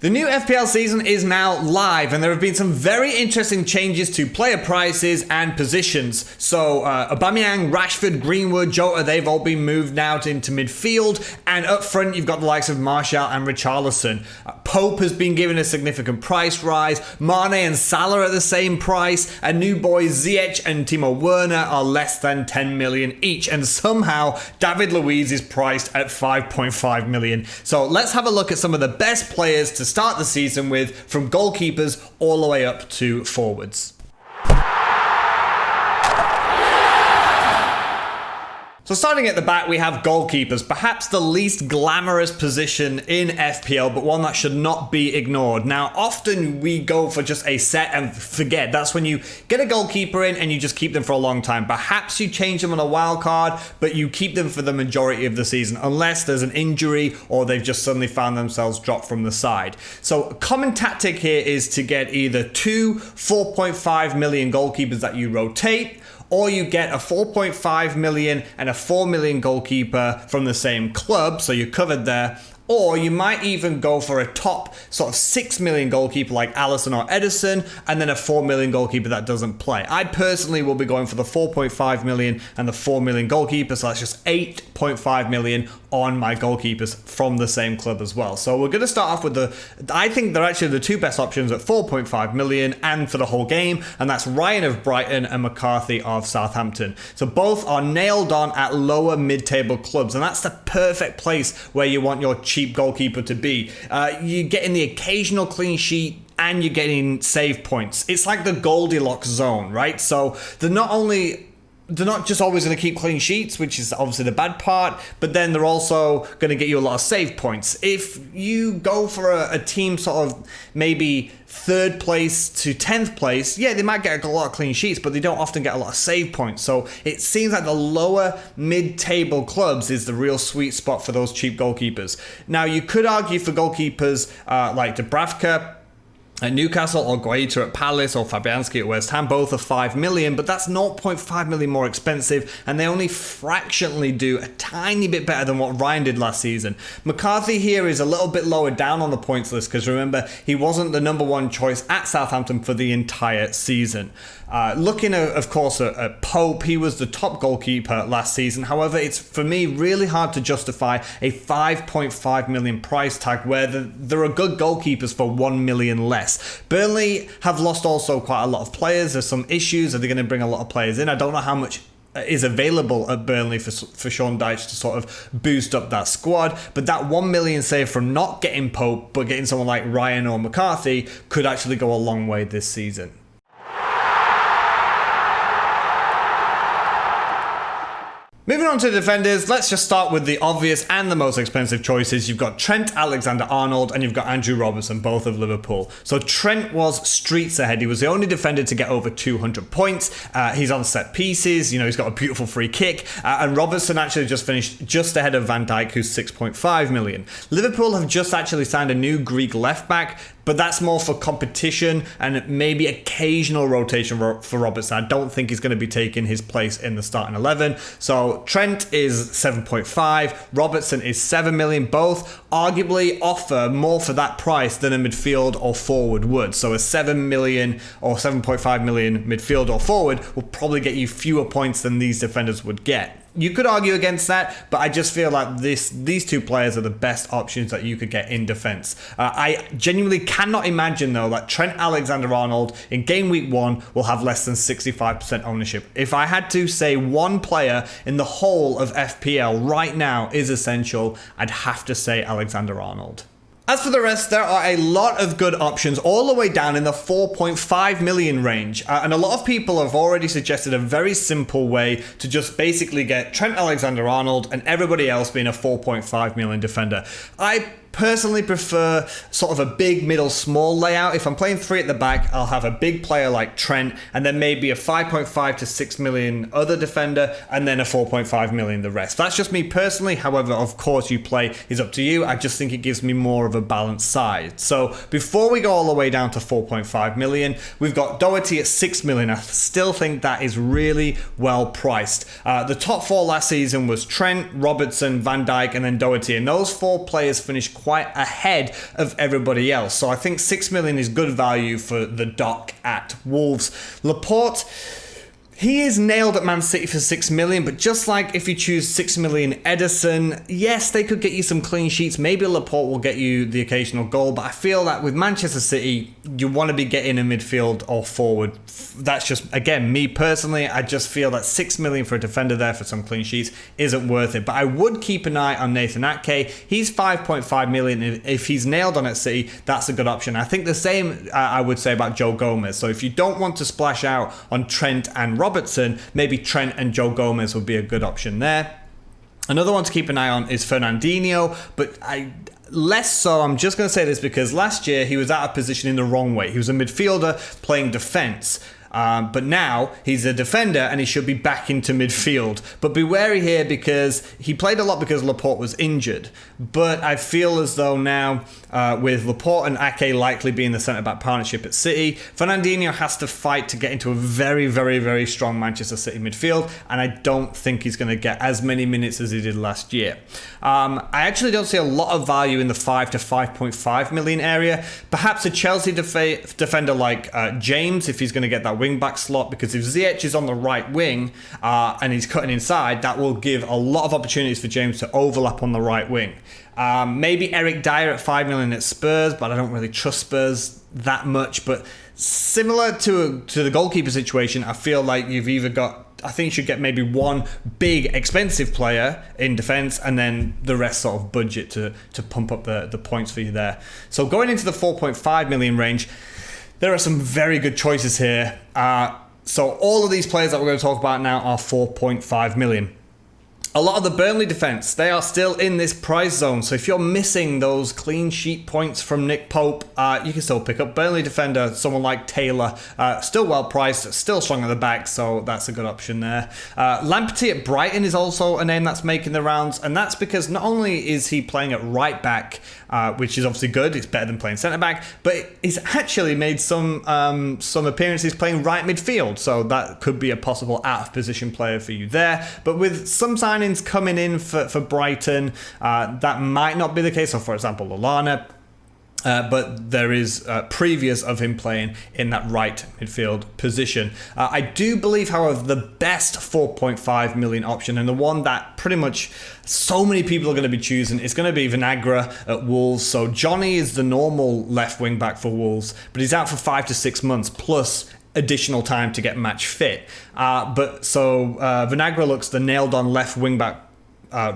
The new FPL season is now live, and there have been some very interesting changes to player prices and positions. So Aubameyang, Rashford, Greenwood, Jota, they've all been moved now into midfield, and up front you've got the likes of Martial and Richarlison. Pope has been given a significant price rise, Mane and Salah at the same price, and new boys Ziyech and Timo Werner are less than 10 million each, and somehow David Luiz is priced at 5.5 million. So let's have a look at some of the best players to start the season with, from goalkeepers all the way up to forwards. So starting at the back, we have goalkeepers, perhaps the least glamorous position in FPL, but one that should not be ignored. Now, often we go for just a set and forget. That's when you get a goalkeeper in and you just keep them for a long time. Perhaps you change them on a wild card, but you keep them for the majority of the season, unless there's an injury or they've just suddenly found themselves dropped from the side. So a common tactic here is to get either two 4.5 million goalkeepers that you rotate, or you get a 4.5 million and a 4 million goalkeeper from the same club, so you're covered there. Or you might even go for a top sort of 6 million goalkeeper like Alisson or Edison, and then a 4 million goalkeeper that doesn't play. I personally will be going for the 4.5 million and the 4 million goalkeeper, so that's just 8.5 million on my goalkeepers from the same club as well. So we're going to start off with I think they're actually the two best options at 4.5 million and for the whole game, and that's Ryan of Brighton and McCarthy of Southampton. So both are nailed on at lower mid-table clubs, and that's the perfect place where you want your cheap goalkeeper to be. You're getting the occasional clean sheet and you're getting save points. It's like the Goldilocks zone, right? So they're not just always going to keep clean sheets, which is obviously the bad part, but then they're also going to get you a lot of save points. If you go for a team sort of maybe 3rd place to 10th place, yeah, they might get a lot of clean sheets, but they don't often get a lot of save points. So it seems like the lower mid-table clubs is the real sweet spot for those cheap goalkeepers. Now, you could argue for goalkeepers like Dubravka at Newcastle, or Guaita at Palace, or Fabianski at West Ham, both are 5 million, but that's 0.5 million more expensive, and they only fractionally do a tiny bit better than what Ryan did last season. McCarthy here is a little bit lower down on the points list, because remember, he wasn't the number one choice at Southampton for the entire season. Looking of course at Pope, he was the top goalkeeper last season. However, it's for me really hard to justify a 5.5 million price tag where there are good goalkeepers for 1 million less. Burnley have lost also quite a lot of players. There's some issues. Are they going to bring a lot of players in? I don't know how much is available at Burnley for Sean Dyche to sort of boost up that squad, but that 1 million save from not getting Pope but getting someone like Ryan or McCarthy could actually go a long way this season. Moving on to defenders, let's just start with the obvious and the most expensive choices. You've got Trent Alexander-Arnold and you've got Andrew Robertson, both of Liverpool. So Trent was streets ahead. He was the only defender to get over 200 points. He's on set pieces. He's got a beautiful free kick. And Robertson actually just finished just ahead of Van Dijk, who's 6.5 million. Liverpool have just actually signed a new Greek left back, but that's more for competition and maybe occasional rotation for Robertson. I don't think he's going to be taking his place in the starting 11. So Trent is 7.5, Robertson is 7 million. Both arguably offer more for that price than a midfield or forward would. So a 7 million or 7.5 million midfield or forward will probably get you fewer points than these defenders would get. You could argue against that, but I just feel like these two players are the best options that you could get in defense. I genuinely cannot imagine, though, that Trent Alexander-Arnold in game week 1 will have less than 65% ownership. If I had to say one player in the whole of FPL right now is essential, I'd have to say Alexander-Arnold. As for the rest, there are a lot of good options all the way down in the 4.5 million range. And a lot of people have already suggested a very simple way to just basically get Trent Alexander-Arnold and everybody else being a 4.5 million defender. I personally prefer sort of a big middle small layout. If I'm playing 3 at the back, I'll have a big player like Trent and then maybe a 5.5 to 6 million other defender and then a 4.5 million the rest. That's just me personally. However, of course, you play is up to you. I just think it gives me more of a balanced side. So before we go all the way down to 4.5 million, we've got Doherty at 6 million. I still think that is really well priced. The top 4 last season was Trent, Robertson, Van Dijk and then Doherty, and those 4 players finished quite ahead of everybody else. So I think 6 million is good value for the doc at Wolves. Laporte, he is nailed at Man City for 6 million, but just like if you choose 6 million Ederson, yes, they could get you some clean sheets. Maybe Laporte will get you the occasional goal, but I feel that with Manchester City, you want to be getting a midfield or forward. That's just, again, me personally, I just feel that 6 million for a defender there for some clean sheets isn't worth it. But I would keep an eye on Nathan Ake. He's 5.5 million. If he's nailed on at City, that's a good option. I think the same I would say about Joe Gomez. So if you don't want to splash out on Trent and Robertson, maybe Trent and Joe Gomez would be a good option there. Another one to keep an eye on is Fernandinho, but less so. I'm just going to say this because last year he was out of position in the wrong way. He was a midfielder playing defence. But now he's a defender and he should be back into midfield. But be wary here because he played a lot because Laporte was injured. But I feel as though now with Laporte and Ake likely being the centre-back partnership at City, Fernandinho has to fight to get into a very, very, very strong Manchester City midfield. And I don't think he's going to get as many minutes as he did last year. I actually don't see a lot of value in the 5 to 5.5 million area. Perhaps a Chelsea defender like James, if he's going to get that wing-back slot, because if Ziyech is on the right wing and he's cutting inside, that will give a lot of opportunities for James to overlap on the right wing. Maybe Eric Dyer at 5 million at Spurs, but I don't really trust Spurs that much. But similar to the goalkeeper situation, I feel like you've either got, I think you should get maybe one big expensive player in defence and then the rest sort of budget to pump up the points for you there. So going into the 4.5 million range, there are some very good choices here. So all of these players that we're going to talk about now are 4.5 million. A lot of the Burnley defence, they are still in this price zone. So if you're missing those clean sheet points from Nick Pope, you can still pick up Burnley defender, someone like Taylor. Still well priced, still strong at the back, so that's a good option there. Lamptey at Brighton is also a name that's making the rounds, and that's because not only is he playing at right back, which is obviously good, it's better than playing centre back, but he's actually made some appearances playing right midfield, so that could be a possible out of position player for you there. But with some signings coming in for Brighton, that might not be the case. So for example, Lallana, but there is previous of him playing in that right midfield position. I do believe, however, the best 4.5 million option, and the one that pretty much so many people are going to be choosing, is going to be Vinagre at Wolves. So Johnny is the normal left wing back for Wolves, but he's out for 5 to 6 months plus additional time to get match fit. Vinagre looks the nailed on left wing back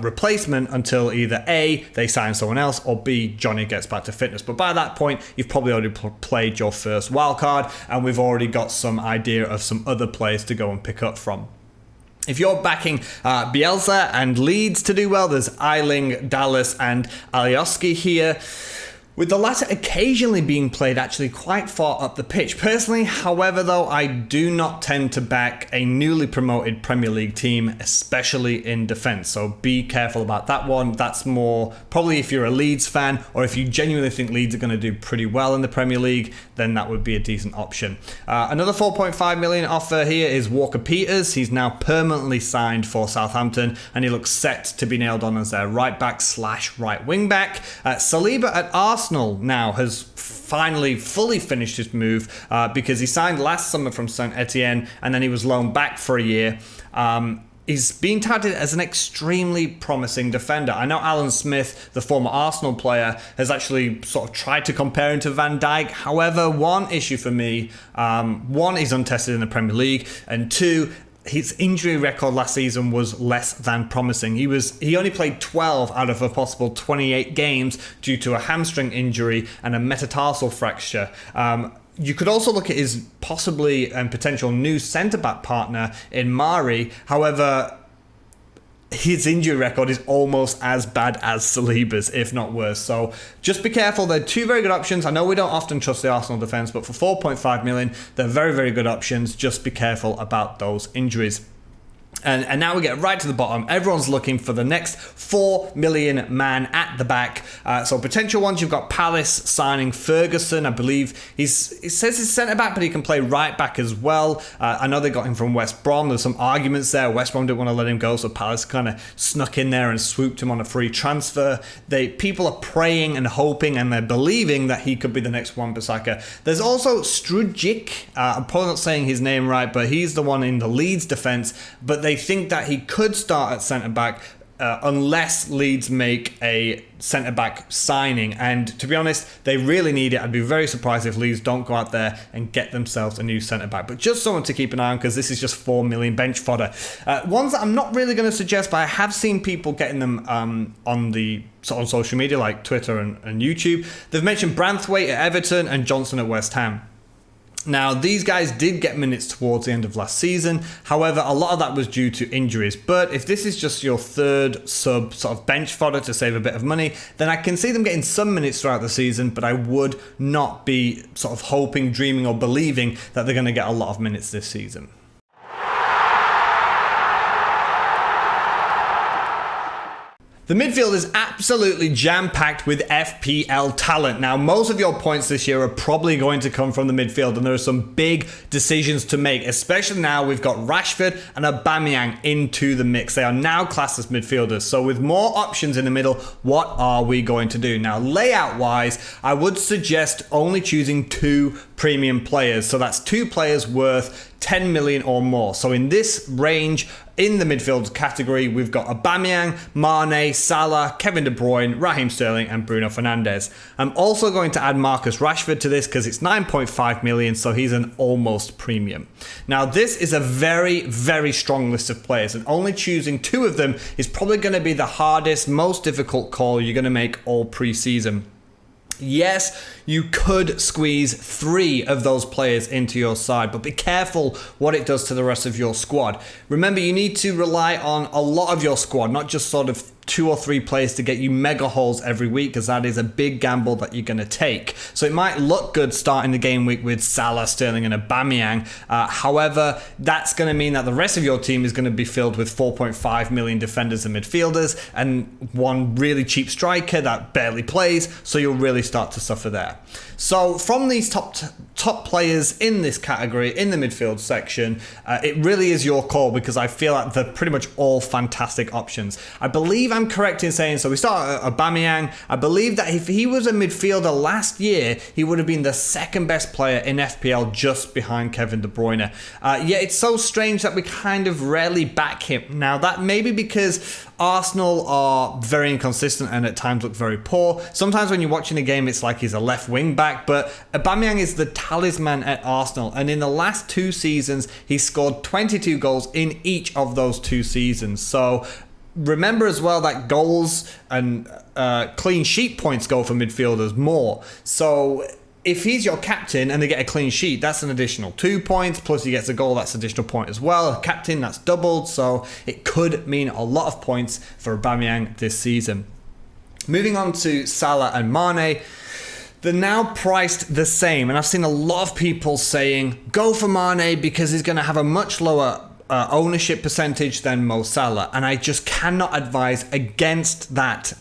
replacement until either A, they sign someone else, or B, Johnny gets back to fitness. But by that point, you've probably already played your first wild card, and we've already got some idea of some other players to go and pick up from. If you're backing Bielsa and Leeds to do well, there's Eiling, Dallas, and Alioski here, with the latter occasionally being played actually quite far up the pitch. Personally, however, though, I do not tend to back a newly promoted Premier League team, especially in defence. So be careful about that one. That's more probably if you're a Leeds fan, or if you genuinely think Leeds are going to do pretty well in the Premier League, then that would be a decent option. Another 4.5 million offer here is Walker Peters. He's now permanently signed for Southampton, and he looks set to be nailed on as their right back / right wing back. Saliba at Arsenal now has finally fully finished his move because he signed last summer from Saint Etienne and then he was loaned back for a year. He's been touted as an extremely promising defender. I know Alan Smith, the former Arsenal player, has actually sort of tried to compare him to Van Dijk. However, one issue for me, one, he's untested in the Premier League, and two, his injury record last season was less than promising. He only played 12 out of a possible 28 games due to a hamstring injury and a metatarsal fracture. You could also look at his possibly and potential new centre-back partner in Mari. However, his injury record is almost as bad as Saliba's, if not worse. So just be careful. They're two very good options. I know we don't often trust the Arsenal defence, but for 4.5 million, they're very, very good options. Just be careful about those injuries. And now we get right to the bottom. Everyone's looking for the next 4 million man at the back. So potential ones, you've got Palace signing Ferguson. I believe it says he's centre back, but he can play right back as well. I know they got him from West Brom. There's some arguments there. West Brom didn't want to let him go, so Palace kind of snuck in there and swooped him on a free transfer. People are praying and hoping, and they're believing that he could be the next Wan-Bissaka. There's also Strujic. I'm probably not saying his name right, but he's the one in the Leeds defence. But they think that he could start at centre-back unless Leeds make a centre-back signing. And to be honest, they really need it. I'd be very surprised if Leeds don't go out there and get themselves a new centre-back. But just someone to keep an eye on, because this is just 4 million bench fodder. Ones that I'm not really going to suggest, but I have seen people getting them on social media like Twitter and YouTube. They've mentioned Branthwaite at Everton and Johnson at West Ham. Now, these guys did get minutes towards the end of last season. However, a lot of that was due to injuries. But if this is just your third sub sort of bench fodder to save a bit of money, then I can see them getting some minutes throughout the season, but I would not be sort of hoping, dreaming, or believing that they're going to get a lot of minutes this season. The midfield is absolutely jam-packed with FPL talent. Now, most of your points this year are probably going to come from the midfield, and there are some big decisions to make, especially now we've got Rashford and Aubameyang into the mix. They are now classed as midfielders. So with more options in the middle, what are we going to do? Now, layout-wise, I would suggest only choosing 2 premium players. So that's 2 players worth 10 million or more. So in this range, in the midfield category, we've got Aubameyang, Mane, Salah, Kevin De Bruyne, Raheem Sterling, and Bruno Fernandes. I'm also going to add Marcus Rashford to this because it's 9.5 million, so he's an almost premium. Now, this is a very, very strong list of players, and only choosing 2 of them is probably going to be the hardest, most difficult call you're going to make all pre-season. Yes, you could squeeze 3 of those players into your side, but be careful what it does to the rest of your squad. Remember, you need to rely on a lot of your squad, not just sort of 2 or 3 players to get you mega hauls every week, because that is a big gamble that you're going to take. So it might look good starting the game week with Salah, Sterling, and Aubameyang. However, that's going to mean that the rest of your team is going to be filled with 4.5 million defenders and midfielders, and one really cheap striker that barely plays, so you'll really start to suffer there. So from these top players in this category, in the midfield section, it really is your call, because I feel like they're pretty much all fantastic options. I believe I'm correct in saying, so we start at Aubameyang. I believe that if he was a midfielder last year, he would have been the second best player in FPL, just behind Kevin De Bruyne. Yet it's so strange that we kind of rarely back him. Now, that may be because Arsenal are very inconsistent and at times look very poor. Sometimes when you're watching a game, it's like he's a left wing back, but Aubameyang is the talisman at Arsenal, and in the last 2 seasons, he scored 22 goals in each of those 2 seasons. So remember as well that goals and clean sheet points go for midfielders more. So if he's your captain and they get a clean sheet, that's an additional 2 points, plus he gets a goal, that's an additional point as well. Captain, that's doubled, so it could mean a lot of points for Aubameyang this season. Moving on to Salah and Mane. They're now priced the same, and I've seen a lot of people saying, go for Mane because he's going to have a much lower ownership percentage than Mo Salah, and I just cannot advise against that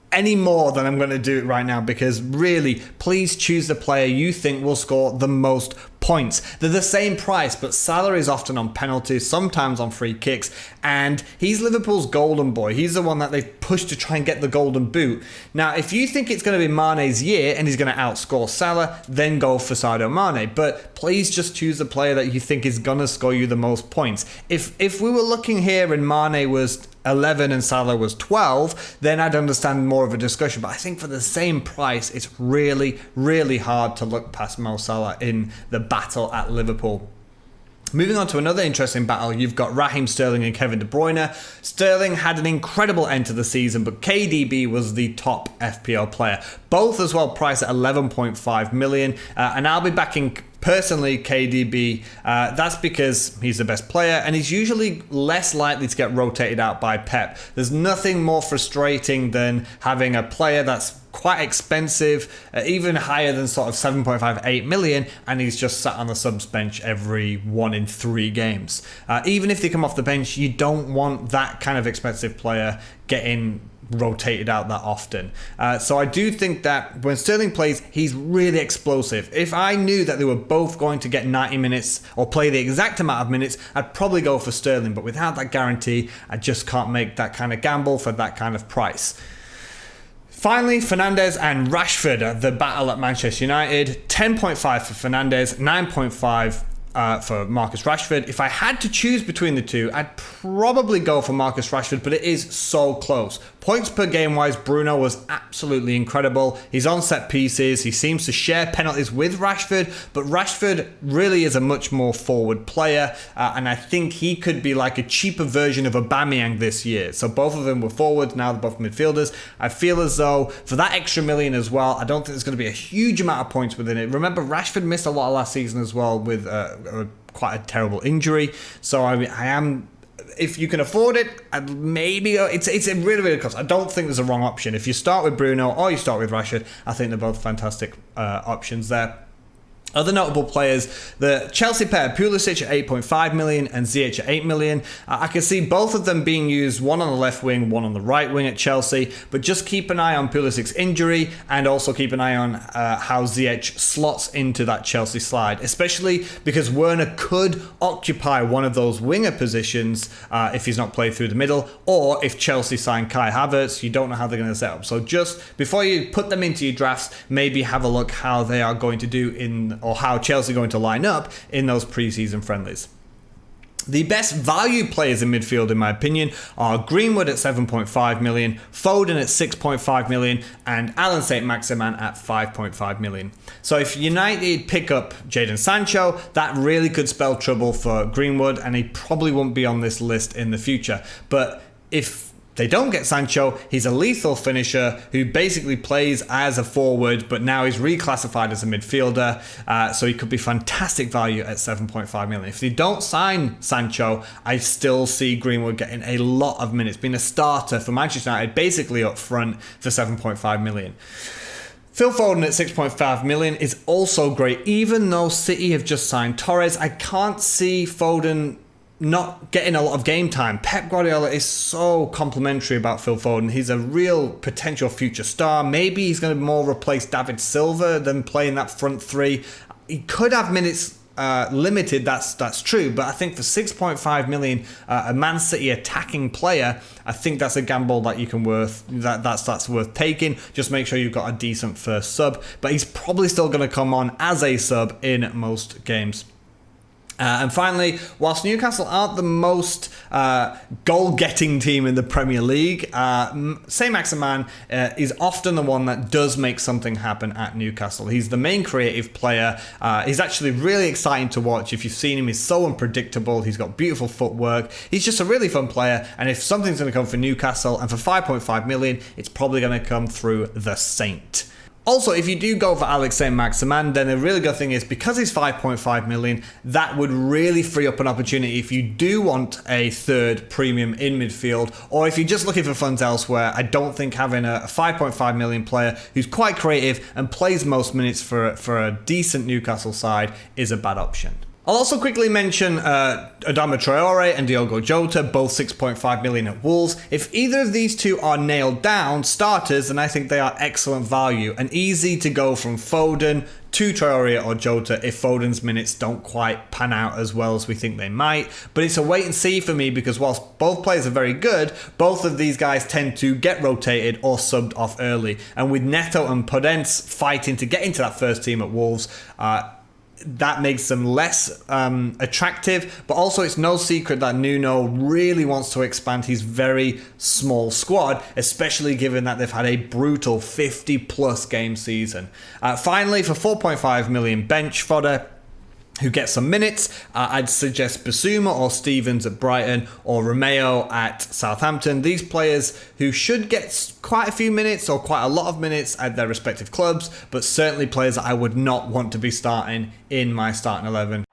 any more than I'm going to do it right now, because really, please choose the player you think will score the most points. They're the same price, but Salah is often on penalties, sometimes on free kicks, and he's Liverpool's golden boy. He's the one that they push to try and get the golden boot. Now, if you think it's going to be Mane's year and he's going to outscore Salah, then go for Sadio Mane. But please just choose the player that you think is going to score you the most points. If we were looking here and Mane was 11 and Salah was 12, then I'd understand more of a discussion. But I think for the same price, it's really, really hard to look past Mo Salah in the battle at Liverpool. Moving on to another interesting battle, you've got Raheem Sterling and Kevin De Bruyne. Sterling had an incredible end to the season, but KDB was the top FPL player. Both as well priced at 11.5 million, and I'll be backing personally KDB. That's because he's the best player and he's usually less likely to get rotated out by Pep. There's nothing more frustrating than having a player that's quite expensive, even higher than sort of 7.5, 8 million, and he's just sat on the subs bench every 1 in 3 games. Even if they come off the bench, you don't want that kind of expensive player getting rotated out that often. So I do think that when Sterling plays, he's really explosive. If I knew that they were both going to get 90 minutes or play the exact amount of minutes, I'd probably go for Sterling, but without that guarantee, I just can't make that kind of gamble for that kind of price. Finally, Fernandes and Rashford, the battle at Manchester United. 10.5 for Fernandes, 9.5 for Marcus Rashford. If I had to choose between the two, I'd probably go for Marcus Rashford, but it is so close. Points per game wise, Bruno was absolutely incredible. He's on set pieces. He seems to share penalties with Rashford, but Rashford really is a much more forward player, and I think he could be like a cheaper version of Aubameyang this year. So both of them were forwards, now they're both midfielders. I feel as though for that extra million as well, I don't think there's going to be a huge amount of points within it. Remember, Rashford missed a lot last season as well with quite a terrible injury. So I am, if you can afford it, maybe it's a really, really close. I don't think there's a wrong option. If you start with Bruno or you start with Rashford, I think they're both fantastic options there. Other notable players, the Chelsea pair, Pulisic at 8.5 million and Ziyech at 8 million. I can see both of them being used, one on the left wing, one on the right wing at Chelsea, but just keep an eye on Pulisic's injury and also keep an eye on how Ziyech slots into that Chelsea slide, especially because Werner could occupy one of those winger positions if he's not played through the middle, or if Chelsea sign Kai Havertz, you don't know how they're going to set up. So just before you put them into your drafts, maybe have a look how they are going to do or how Chelsea are going to line up in those pre-season friendlies. The best value players in midfield, in my opinion, are Greenwood at 7.5 million, Foden at 6.5 million, and Alan Saint-Maximin at 5.5 million. So if United pick up Jadon Sancho, that really could spell trouble for Greenwood, and he probably won't be on this list in the future. But if they don't get Sancho, he's a lethal finisher who basically plays as a forward, but now he's reclassified as a midfielder, so he could be fantastic value at 7.5 million. If they don't sign Sancho, I still see Greenwood getting a lot of minutes, being a starter for Manchester United, basically up front for 7.5 million. Phil Foden at 6.5 million is also great. Even though City have just signed Torres, I can't see Foden not getting a lot of game time. Pep Guardiola is so complimentary about Phil Foden. He's a real potential future star. Maybe he's going to more replace David Silva than playing that front three. He could have minutes limited, that's true, but I think for 6.5 million, a Man City attacking player, I think that's a gamble that you can that's worth taking. Just make sure you've got a decent first sub, but he's probably still going to come on as a sub in most games. And finally, whilst Newcastle aren't the most goal-getting team in the Premier League, Saint-Maximin is often the one that does make something happen at Newcastle. He's the main creative player. He's actually really exciting to watch. If you've seen him, he's so unpredictable. He's got beautiful footwork. He's just a really fun player. And if something's going to come for Newcastle, and for 5.5 million, it's probably going to come through the Saint. Also, if you do go for Alex Saint-Maximin, then the really good thing is, because he's 5.5 million, that would really free up an opportunity if you do want a third premium in midfield, or if you're just looking for funds elsewhere. I don't think having a 5.5 million player who's quite creative and plays most minutes for a decent Newcastle side is a bad option. I'll also quickly mention Adama Traore and Diogo Jota, both 6.5 million at Wolves. If either of these two are nailed down starters, then I think they are excellent value and easy to go from Foden to Traore or Jota if Foden's minutes don't quite pan out as well as we think they might. But it's a wait and see for me, because whilst both players are very good, both of these guys tend to get rotated or subbed off early. And with Neto and Podence fighting to get into that first team at Wolves, that makes them less attractive, but also it's no secret that Nuno really wants to expand his very small squad, especially given that they've had a brutal 50 plus game season. Finally, for 4.5 million bench fodder who gets some minutes, I'd suggest Basuma or Stevens at Brighton, or Romeo at Southampton. These players who should get quite a few minutes or quite a lot of minutes at their respective clubs, but certainly players that I would not want to be starting in my starting 11.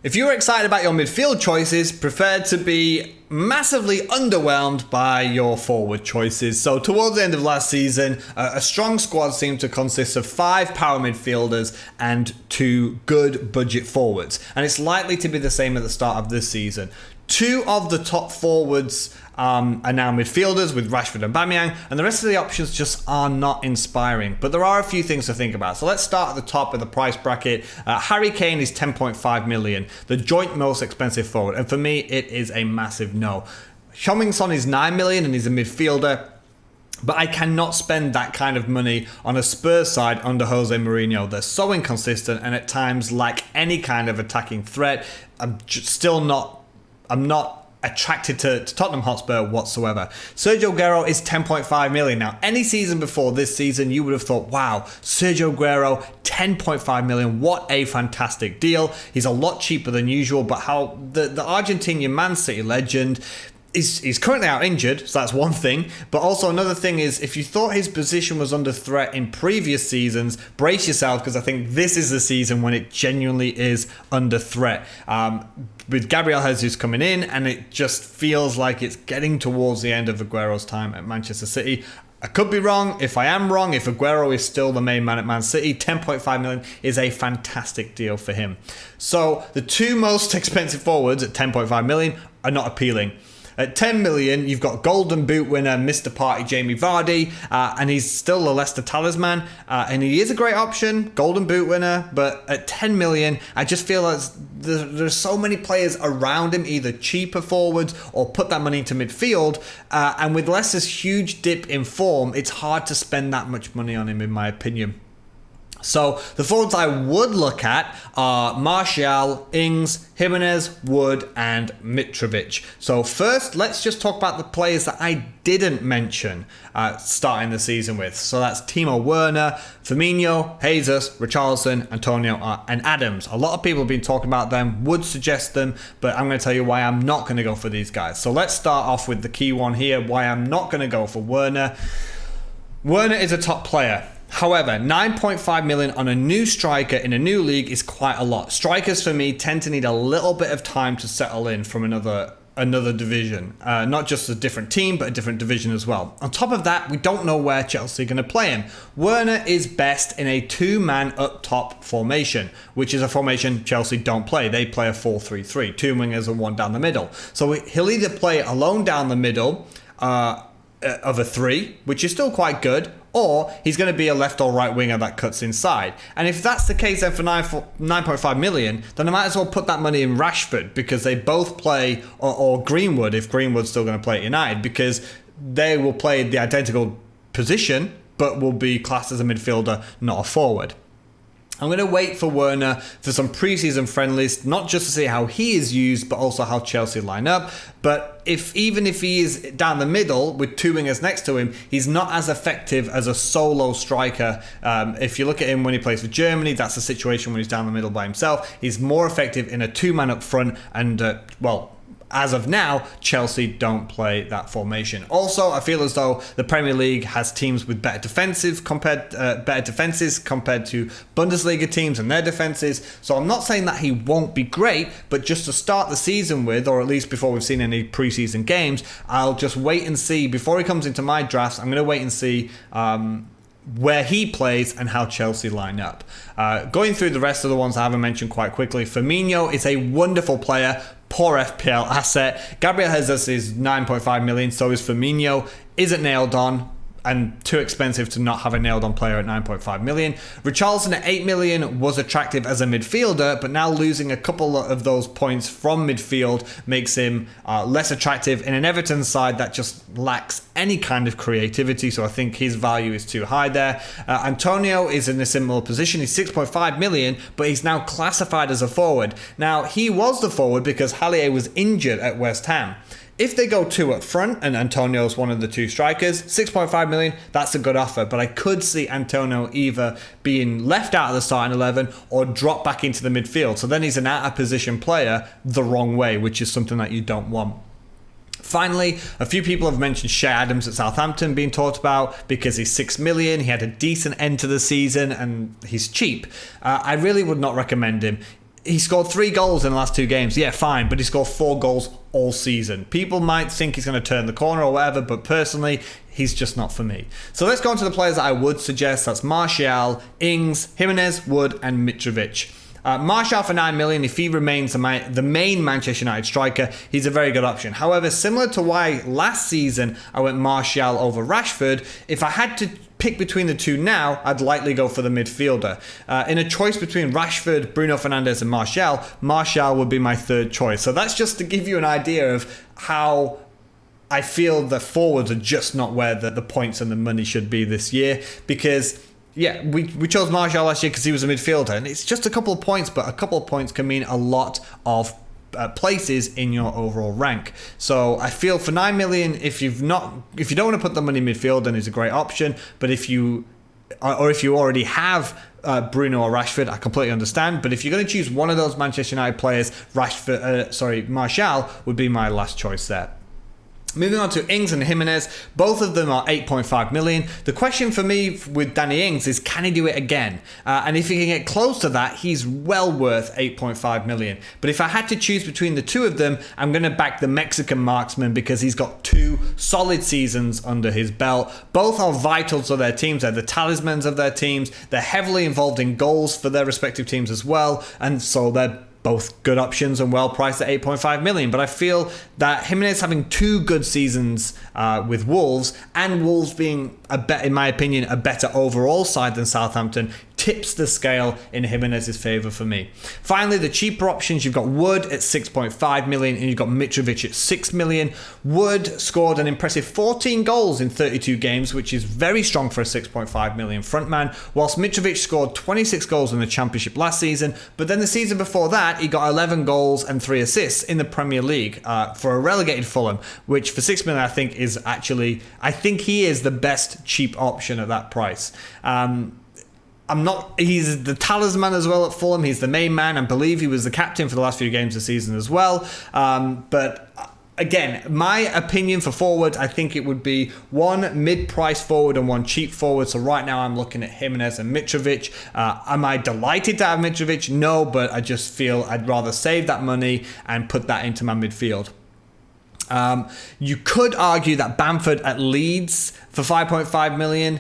If you were excited about your midfield choices, prepare to be massively underwhelmed by your forward choices. So towards the end of last season, a strong squad seemed to consist of 5 power midfielders and 2 good budget forwards. And it's likely to be the same at the start of this season. 2 of the top forwards are now midfielders with Rashford and Aubameyang, and the rest of the options just are not inspiring. But there are a few things to think about. So let's start at the top of the price bracket. Harry Kane is 10.5 million, the joint most expensive forward, and for me it is a massive no. Heung-min Son is 9 million and he's a midfielder. But I cannot spend that kind of money on a Spurs side under Jose Mourinho. They're so inconsistent and at times lack any kind of attacking threat. I'm not attracted to Tottenham Hotspur whatsoever. Sergio Aguero is 10.5 million. Now, any season before this season, you would have thought, wow, Sergio Aguero, 10.5 million, what a fantastic deal. He's a lot cheaper than usual, but how the Argentinian Man City legend he's currently out injured, so that's one thing. But also another thing is, if you thought his position was under threat in previous seasons, brace yourself, because I think this is the season when it genuinely is under threat. With Gabriel Jesus coming in, and it just feels like it's getting towards the end of Aguero's time at Manchester City. I could be wrong. If I am wrong, if Aguero is still the main man at Man City, 10.5 million is a fantastic deal for him. So the 2 most expensive forwards at 10.5 million are not appealing. At 10 million, you've got Golden Boot winner Mr. Party Jamie Vardy, and he's still a Leicester talisman, and he is a great option, Golden Boot winner, but at 10 million, I just feel like there's so many players around him, either cheaper forwards or put that money into midfield, and with Leicester's huge dip in form, it's hard to spend that much money on him, in my opinion. So the forwards I would look at are Martial, Ings, Jimenez, Wood, and Mitrovic. So first, let's just talk about the players that I didn't mention starting the season with. So that's Timo Werner, Firmino, Jesus, Richarlison, Antonio, and Adams. A lot of people have been talking about them, would suggest them, but I'm going to tell you why I'm not going to go for these guys. So let's start off with the key one here, why I'm not going to go for Werner. Werner is a top player. However, 9.5 million on a new striker in a new league is quite a lot. Strikers for me tend to need a little bit of time to settle in from another division. Not just a different team, but a different division as well. On top of that, we don't know where Chelsea are going to play him. Werner is best in a 2-man up top formation, which is a formation Chelsea don't play. They play a 4-3-3, 2 wingers and 1 down the middle. So he'll either play alone down the middle of a 3, which is still quite good, or he's going to be a left or right winger that cuts inside. And if that's the case, then for 9.5 million, then I might as well put that money in Rashford, because they both play, or Greenwood, if Greenwood's still going to play at United, because they will play the identical position, but will be classed as a midfielder, not a forward. I'm going to wait for Werner for some preseason friendlies, not just to see how he is used, but also how Chelsea line up. But even if he is down the middle with 2 wingers next to him, he's not as effective as a solo striker. If you look at him when he plays for Germany, that's the situation when he's down the middle by himself. He's more effective in a 2-man up front, and as of now, Chelsea don't play that formation. Also, I feel as though the Premier League has teams with better defenses compared to Bundesliga teams and their defenses. So I'm not saying that he won't be great, but just to start the season with, or at least before we've seen any preseason games, I'll just wait and see. Before he comes into my drafts, I'm going to wait and see where he plays and how Chelsea line up. Going through the rest of the ones I haven't mentioned quite quickly, Firmino is a wonderful player, poor FPL asset. Gabriel Jesus is 9.5 million, so is Firmino. Isn't nailed on, and too expensive to not have a nailed on player at 9.5 million. Richarlison at 8 million was attractive as a midfielder, but now losing a couple of those points from midfield makes him less attractive in an Everton side that just lacks any kind of creativity, so I think his value is too high there. Antonio is in a similar position. He's 6.5 million, but he's now classified as a forward. Now, he was the forward because Hallier was injured at West Ham. If they go 2 up front and Antonio's one of the 2 strikers, 6.5 million, that's a good offer. But I could see Antonio either being left out of the starting 11 or drop back into the midfield. So then he's an out-of-position player the wrong way, which is something that you don't want. Finally, a few people have mentioned Shea Adams at Southampton being talked about because he's 6 million. He had a decent end to the season and he's cheap. I really would not recommend him. he scored 3 goals in the last 2 games. Yeah, fine, but he scored 4 goals all season. People might think he's going to turn the corner or whatever, but personally, he's just not for me. So let's go on to the players that I would suggest. That's Martial, Ings, Jimenez, Wood, and Mitrovic. Martial for 9 million, if he remains the main Manchester United striker, he's a very good option. However, similar to why last season I went Martial over Rashford, if I had to pick between the two now, I'd likely go for the midfielder. In a choice between Rashford, Bruno Fernandes and Martial would be my third choice. So that's just to give you an idea of how I feel the forwards are just not where the points and the money should be this year, because yeah, we chose Martial last year because he was a midfielder, and it's just a couple of points, but a couple of points can mean a lot of places in your overall rank. So I feel for 9 million, if you don't want to put the money in midfield, then it's a great option. But if you already have Bruno or Rashford, I completely understand. But if you're going to choose one of those Manchester United players, Martial would be my last choice there. Moving on to Ings and Jimenez, both of them are 8.5 million. The question for me with Danny Ings is, can he do it again? And if he can get close to that, he's well worth 8.5 million. But if I had to choose between the two of them, I'm going to back the Mexican marksman because he's got 2 solid seasons under his belt. Both are vital to their teams. They're the talismans of their teams. They're heavily involved in goals for their respective teams as well. And so they're both good options and well priced at 8.5 million. But I feel that Jimenez having 2 good seasons with Wolves, and Wolves being, in my opinion, a better overall side than Southampton, tips the scale in Jimenez's favour for me. Finally, the cheaper options, you've got Wood at 6.5 million and you've got Mitrovic at 6 million. Wood scored an impressive 14 goals in 32 games, which is very strong for a 6.5 million frontman, whilst Mitrovic scored 26 goals in the Championship last season, but then the season before that, he got 11 goals and 3 assists in the Premier League for a relegated Fulham, which for 6 million I think is actually, I think he is the best cheap option at that price. He's the talisman as well at Fulham. He's the main man. I believe he was the captain for the last few games of the season as well. But again, my opinion for forward, I think it would be 1 mid-price forward and 1 cheap forward. So right now I'm looking at Jimenez and Mitrovic. Am I delighted to have Mitrovic? No, but I just feel I'd rather save that money and put that into my midfield. You could argue that Bamford at Leeds for 5.5 million.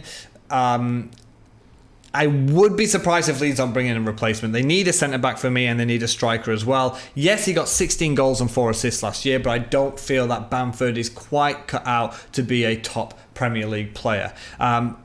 I would be surprised if Leeds don't bring in a replacement. They need a centre-back for me, and they need a striker as well. Yes, he got 16 goals and 4 assists last year, but I don't feel that Bamford is quite cut out to be a top Premier League player.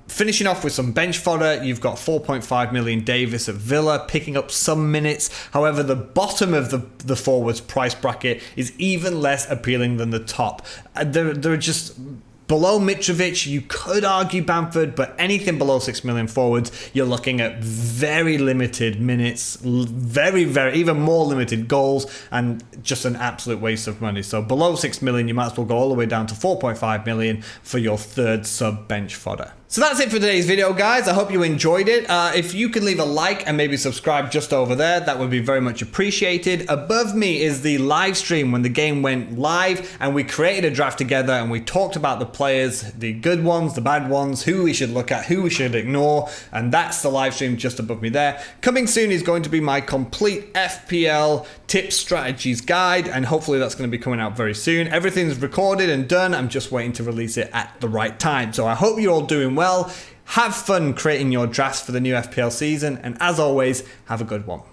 Finishing off with some bench fodder, you've got 4.5 million Davis at Villa, picking up some minutes. However, the bottom of the forwards price bracket is even less appealing than the top. They're just... Below Mitrovic, you could argue Bamford, but anything below 6 million forwards, you're looking at very limited minutes, very, even more limited goals, and just an absolute waste of money. So below 6 million, you might as well go all the way down to 4.5 million for your third sub bench fodder. So that's it for today's video, guys. I hope you enjoyed it. If you could leave a like and maybe subscribe just over there, that would be very much appreciated. Above me is the live stream when the game went live and we created a draft together and we talked about the players, the good ones, the bad ones, who we should look at, who we should ignore, and that's the live stream just above me there. Coming soon is going to be my complete FPL tips, strategies guide, and hopefully that's going to be coming out very soon. Everything's recorded and done. I'm just waiting to release it at the right time. So I hope you're all doing well. Have fun creating your drafts for the new FPL season, and as always, have a good one.